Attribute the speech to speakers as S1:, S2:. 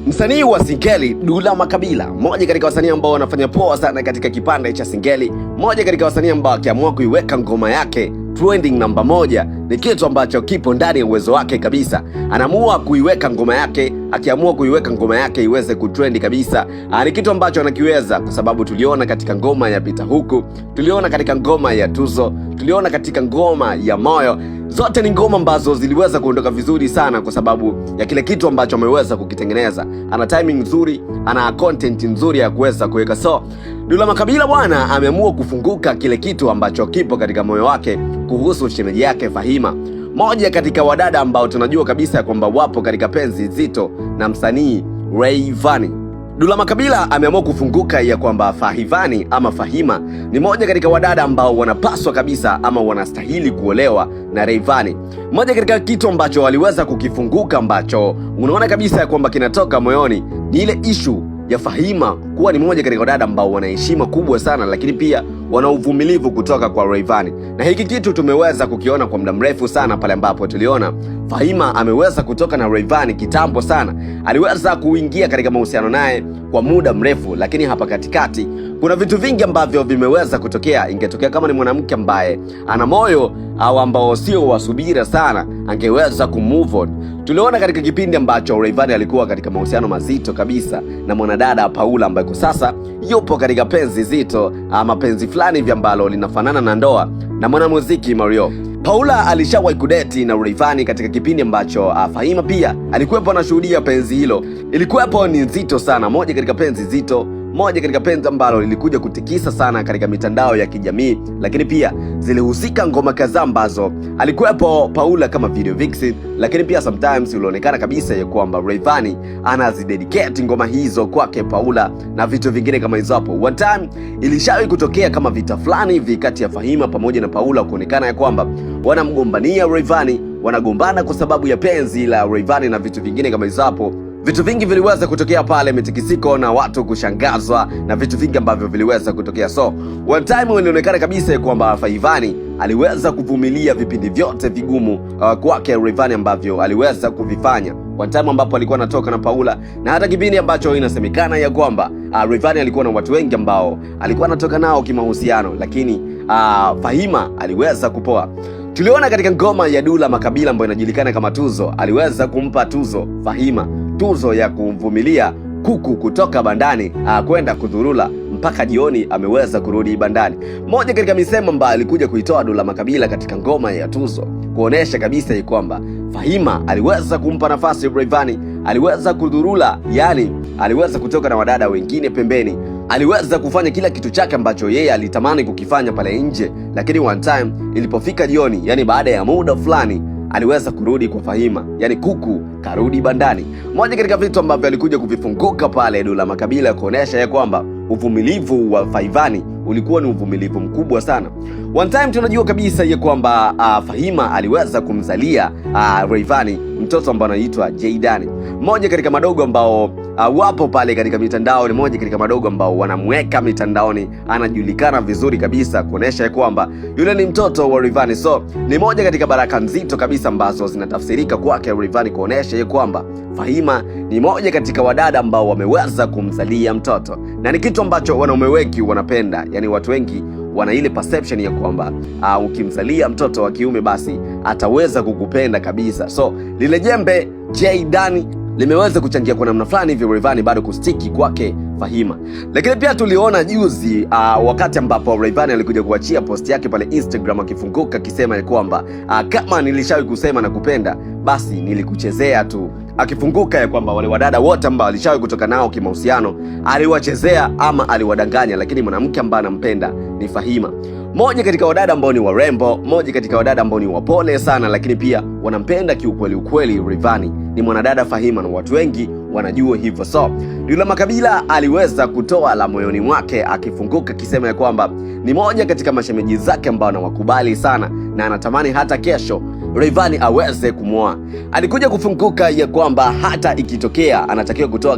S1: Msanii wa Singeli Dula Makabila, mmoja katika wasanii ambao wanafanya poa sana katika kipande cha Singeli, mmoja katika wasanii ambao akiamua kuiweka ngoma yake trending namba 1 ni kitu ambacho kipo ndani ya uwezo wake kabisa. Anaamua kuiweka ngoma yake, akiamua kuiweka ngoma yake iweze kutrendi kabisa. Ni kitu ambacho anakiweza kwa sababu tuliona katika ngoma ya Pita Huku, tuliona katika ngoma ya Tuzo, tuliona katika ngoma ya Moyo. Zote ni ngoma ambazo ziliweza kuondoka vizuri sana kwa sababu ya kile kitu ambacho ameweza kukitengeneza. Ana timing nzuri, ana content nzuri ya kuweza kuweka. So Dula Makabila bwana ameamua kufunguka kile kitu ambacho kipo katika moyo wake kuhusu shemeji yake Fahima, moja katika wadada ambao tunajua kabisa kwamba wapo katika penzi zito na msanii Rayvanny. Dula Makabila ameamua kufunguka ya kwamba Fahivani ama Fahima ni moja katika wadada ambao wanapaswa kabisa ama wanastahili kuolewa na Rayvanny. Moja katika kitu ambacho waliweza kukifunguka ambacho unaona kabisa ya kwamba kinatoka moyoni ni ile issue ya Fahima kuwa ni moja katika wadada ambao wana heshima kubwa sana, lakini pia wana uvumilivu kutoka kwa Rayvanny. Na hiki kitu tumeweza kukiona kwa muda mrefu sana pale ambapo tuliona Fahima ameweza kutoka na Rayvanny kitambo sana. Aliweza kuingia katika mahusiano naye kwa muda mrefu, lakini hapa katikati kuna vitu vingi ambavyo vimeweza kutokea. Ingetokea kama ni mwanamke ambaye ana moyo au ambao sio wasubira sana, angeweza kumove on. Tuliona katika kipindi ambacho Rayvanny alikuwa katika mahusiano mazito kabisa na mwanadada Paula ambaye kwa sasa yupo katika penzi zito ama penzi fulani hivi ambalo linafanana na ndoa na mwanamuziki Mario. Paula alishawahi kudeti na Rayvanny katika kipindi ambacho Fahima pia alikuwepo anashuhudia penzi hilo. Ilikuwepo ni nzito sana, moja katika penzi zito, moja katika penzi ambalo lilikuja kutikisa sana katika mitandao ya kijamii, lakini pia zilihusika ngoma kadhaa ambazo alikuwepo Paula kama video vixen, lakini pia sometimes ulionekana kabisa ya kwamba Rayvanny anazidedicate ngoma hizo kwake Paula na vitu vingine kama hizo hapo. One time ilishawahi kutokea kama vita fulani hivi kati ya Fahima pamoja na Paula, kuonekana ya kwamba wanamgombania Rayvanny, wanagombana kwa sababu ya penzi la Rayvanny na vitu vingine kama hizo hapo. Vitu vingi viliweza kutokea pale, mitikisiko na watu kushangazwa na vitu vingi ambavyo viliweza kutokea. So one time ilionekana kabisa kwamba Fahivani aliweza kuvumilia vipindi vyote vigumu kwake Rayvanny ambavyo aliweza kuvifanya. One time ambapo alikuwa anatoka na Paula, na hata kipindi ambacho inasemekana ya kwamba Rayvanny alikuwa na watu wengi ambao alikuwa anatoka nao kimahusiano, lakini Fahima aliweza kupoa. Tuliona katika ngoma ya Dula Makabila ambayo inajulikana kama Tuzo, aliweza kumpa tuzo Fahima, tuzo ya kumvumilia kuku kutoka bandani kwenda kudhurula mpaka jioni ameweza kurudi bandani. Moja katika misemo ambayo alikuja kuitoa Dula Makabila katika ngoma ya Tuzo kuonesha kabisa kwamba Fahima aliweza kumpa nafasi Rayvanny, aliweza kudhurula, yani aliweza kutoka na wadada wengine pembeni, aliweza kufanya kila kitu chake ambacho yeye alitamani kukifanya pale nje, lakini one time ilipofika jioni, yani baada ya muda fulani, aliweza kurudi kwa Fahima, yani kuku karudi bandani. Moja katika vitu ambavyo alikuja kuvifunguka pale Dula Makabila kuonesha ya kwamba uvumilivu wa Fahivani ulikuwa ni uvumilivu mkubwa sana. One time tunajua kabisa ya kwamba Fahima aliweza kumzalia Rayvanny mtoto ambaye anaitwa Jaydan. Mmoja katika madogo ambao wapo pale katika mitandao, ni moja katika madogo ambao wanamweka mitandaoni, anajulikana vizuri kabisa kuonesha ya kwamba yule ni mtoto wa Rayvanny. So ni moja katika baraka nzito kabisa ambazo zinatafsirika kwake Rayvanny kuonesha ya kwamba Fahima ni moja katika wadada ambao wameweza kumzalia mtoto, na ni kitu ambacho wanaume wengi wanapenda. Yani watu wengi wana ile perception ya kwamba ukimzalia mtoto wa kiume basi ataweza kukupenda kabisa. So lile jembe Jaydan limeweza kuchangia kwa namna fulani hivi Rayvanny bado kustiki kwake Fahima. Lakini pia tuliona juzi wakati ambapo Rayvanny alikuja kuachia post yake pale Instagram akifunguka akisema kwamba kama nilishawahi kusema na kupenda basi nilikuchezea tu, akifunguka ya kwamba wale wadada wote ambao alishawahi kutoka nao kimahusiano aliwachezea ama aliwadanganya, lakini mwanamke ambaye anampenda ni Fahima. Moja katika wadada ambao ni warembo, moja katika wadada ambao ni wapole sana, lakini pia wanampenda kiukweli Rayvanny ni mwanadada Fahima, na watu wengi wanajua hivyo. So Dula Makabila aliweza kutoa la moyoni mwake akifunguka kisema ya kwamba ni moja katika mashemeji zake ambao anawakubali sana na anatamani hata kesho Rayvanny aweze kumwoa. Alikuja kufunguka ya kwamba hata ikitokea anatakiwa kutoa